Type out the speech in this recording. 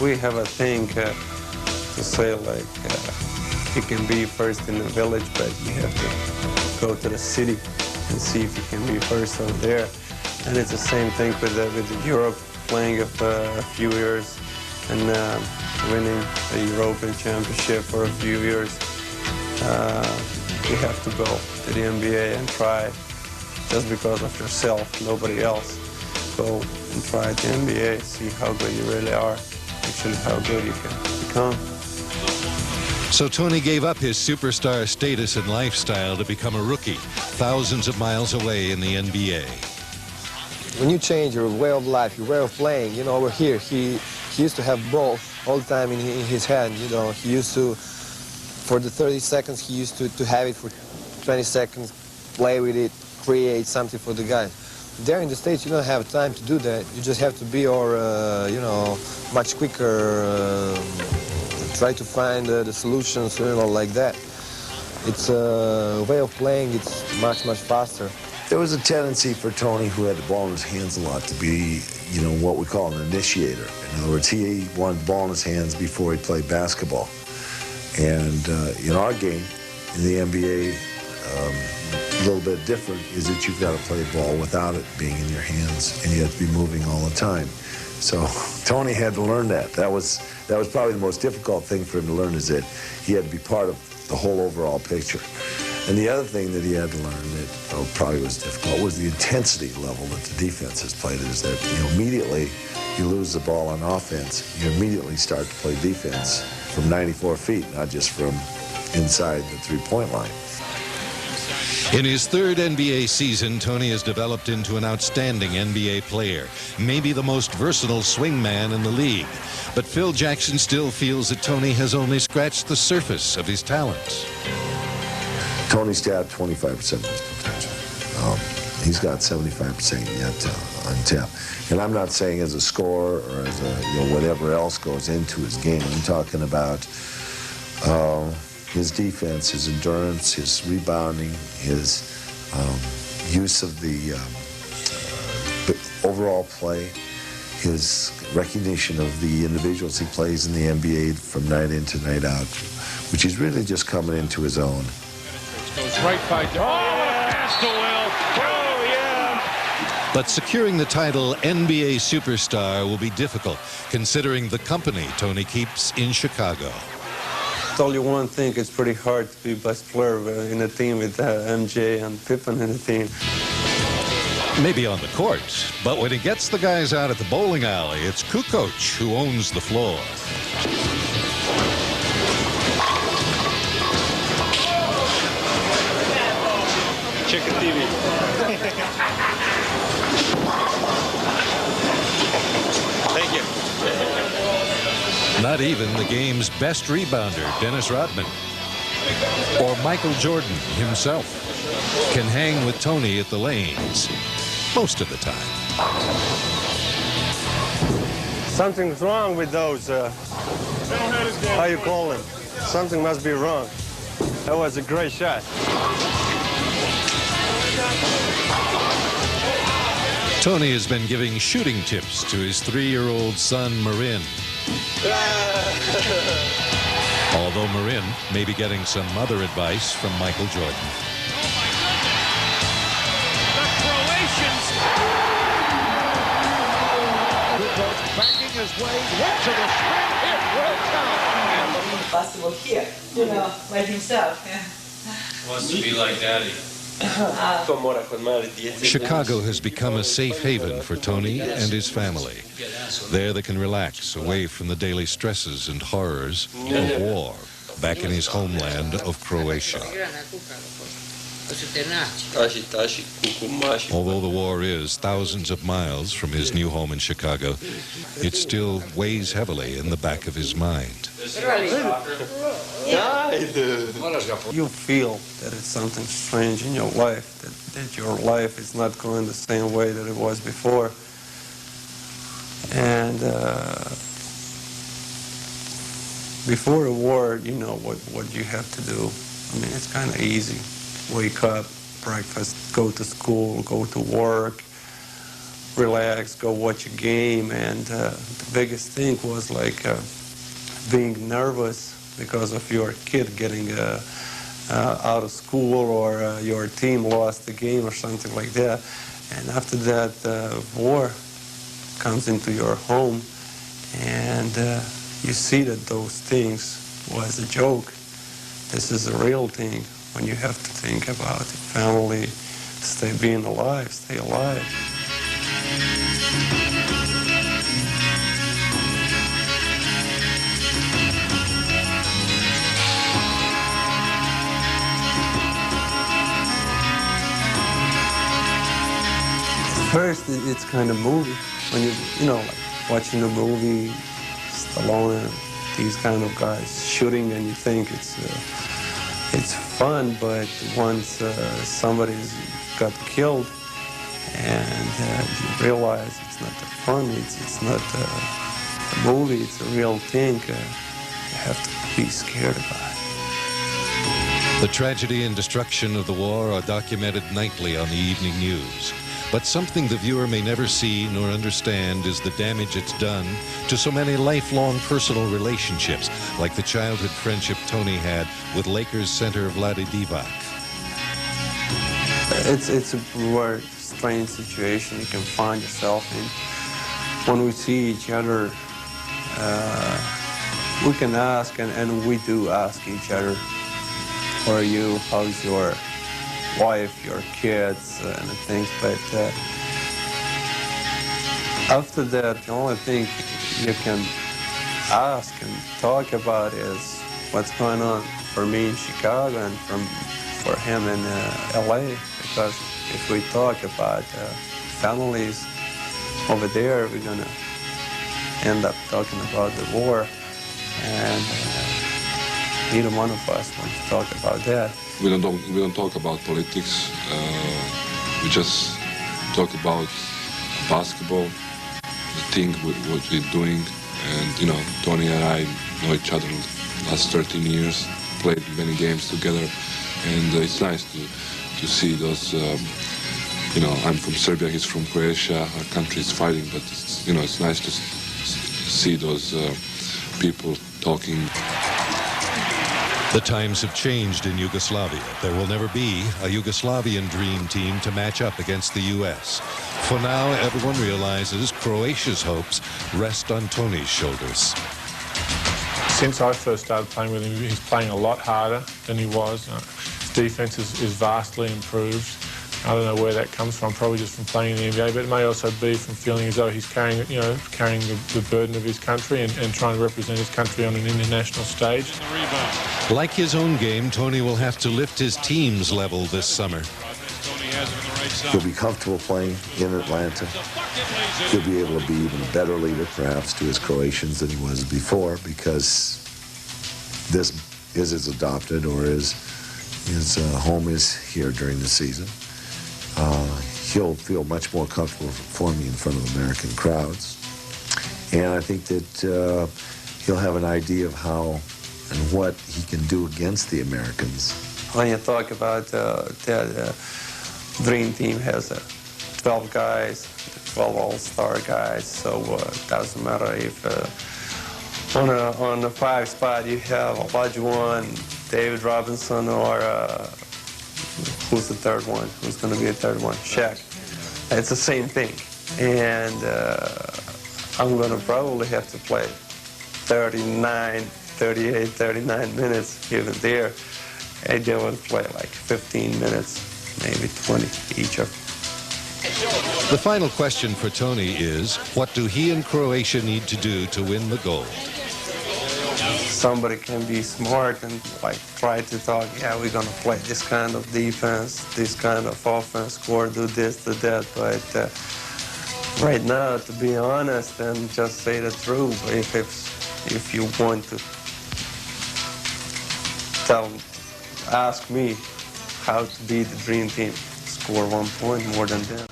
We have a thing to say, like, you can be first in the village, but you have to go to the city and see if you can be first out there. And it's the same thing with Europe, playing a few years and winning the European Championship for a few years. You have to go to the NBA and try just because of yourself, nobody else. Go and try at the NBA, see how good you really are, actually how good you can become. So Toni gave up his superstar status and lifestyle to become a rookie, thousands of miles away in the NBA. When you change your way of life, your way of playing, you know, over here, he used to have ball all the time in his hand, you know. He used to, for the 30 seconds, he used to have it for 20 seconds, play with it, create something for the guys. There in the States, you don't have time to do that. You just have to be, you know, much quicker, try to find the solutions, you know, like that. It's a way of playing, it's much, much faster. There was a tendency for Toni, who had the ball in his hands a lot, to be, you know, what we call an initiator. In other words, he wanted the ball in his hands before he played basketball. And in our game, in the NBA, a little bit different is that you've got to play the ball without it being in your hands, and you have to be moving all the time. So Toni had to learn that. That was probably the most difficult thing for him to learn, is that he had to be part of the whole overall picture. And the other thing that he had to learn that probably was difficult was the intensity level that the defense has played. Is that, you know, immediately you lose the ball on offense, you immediately start to play defense from 94 feet, not just from inside the three-point line. In his third NBA season, Toni has developed into an outstanding NBA player, maybe the most versatile swingman in the league. But Phil Jackson still feels that Toni has only scratched the surface of his talents. Toni's tapped 25% of his potential. He's got 75% yet untapped. And I'm not saying as a scorer or as a, you know, whatever else goes into his game. I'm talking about his defense, his endurance, his rebounding, his use of the overall play, his recognition of the individuals he plays in the NBA from night in to night out, which is really just coming into his own. Goes right by. Oh, pass to Will. Oh, yeah. But securing the title NBA superstar will be difficult, considering the company Toni keeps in Chicago. I'll tell you one thing, it's pretty hard to be best player in a team with MJ and Pippen in the team. Maybe on the court, but when he gets the guys out at the bowling alley, it's Kukoc who owns the floor. Chicken TV. Thank you. Not even the game's best rebounder, Dennis Rodman, or Michael Jordan himself, can hang with Toni at the lanes most of the time. Something's wrong with those, how you call them? Something must be wrong. That was a great shot. Toni has been giving shooting tips to his 3-year-old son, Marin. Although Marin may be getting some other advice from Michael Jordan. The Croatians. Kukoc backing his way into the screen. It will come. Possible here, you know, like himself. Yeah. Wants to be like Daddy. Chicago has become a safe haven for Toni and his family. There they can relax away from the daily stresses and horrors of war back in his homeland of Croatia. Although the war is thousands of miles from his new home in Chicago, it still weighs heavily in the back of his mind. You feel that it's something strange in your life, that your life is not going the same way that it was before. And before the war, you know what you have to do. I mean, it's kind of easy. Wake up, breakfast, go to school, go to work, relax, go watch a game, and the biggest thing was like being nervous because of your kid getting out of school, or your team lost the game or something like that. And after that, war comes into your home, and you see that those things was a joke. This is a real thing when you have to think about the family, being alive, stay alive. First, it's kind of movie. When you know, like watching a movie, Stallone and these kind of guys shooting, and you think it's fun, but once somebody's got killed, and you realize it's not the fun, it's not a movie, it's a real thing. You have to be scared about it. The tragedy and destruction of the war are documented nightly on the evening news. But something the viewer may never see nor understand is the damage it's done to so many lifelong personal relationships, like the childhood friendship Toni had with Lakers center Vlade Divac. It's a very strange situation you can find yourself in. When we see each other, we can ask, and we do ask each other, how are you, how's your wife, your kids, and things, but after that, the only thing you can ask and talk about is what's going on for me in Chicago and for him in LA, because if we talk about families over there, we're gonna end up talking about the war, and neither one of us wants to talk about that. We don't talk about politics. We just talk about basketball, the thing what we're doing, and you know, Toni and I know each other the last 13 years, played many games together, and it's nice to see those. You know, I'm from Serbia, he's from Croatia. Our country is fighting, but it's, you know, it's nice to see those people talking. The times have changed in Yugoslavia. There will never be a Yugoslavian dream team to match up against the U.S. For now, everyone realizes Croatia's hopes rest on Toni's shoulders. Since I first started playing with him, he's playing a lot harder than he was. His defense is vastly improved. I don't know where that comes from, probably just from playing in the NBA, but it may also be from feeling as though he's carrying the burden of his country and trying to represent his country on an international stage. Like his own game, Toni will have to lift his team's level this summer. He'll be comfortable playing in Atlanta. He'll be able to be even a better leader, perhaps, to his Croatians than he was before, because this is his adopted, or his home is here during the season. He'll feel much more comfortable performing in front of American crowds. And I think that he'll have an idea of how and what he can do against the Americans. When you talk about that Dream Team has 12 guys, 12 all-star guys, so it doesn't matter if on the 5 spot you have Olajuwon, David Robinson, or who's the third one? Who's going to be the third one? Shaq. It's the same thing. And I'm going to probably have to play 38, 39 minutes here and there. And they will play like 15 minutes, maybe 20 each of them. The final question for Toni is, what do he and Croatia need to do to win the gold? Somebody can be smart and like try to talk, yeah, we're going to play this kind of defense, this kind of offense, score, do this, do that. But right now, to be honest and just say the truth, if you want to ask me how to be the Dream Team, score 1 point more than them.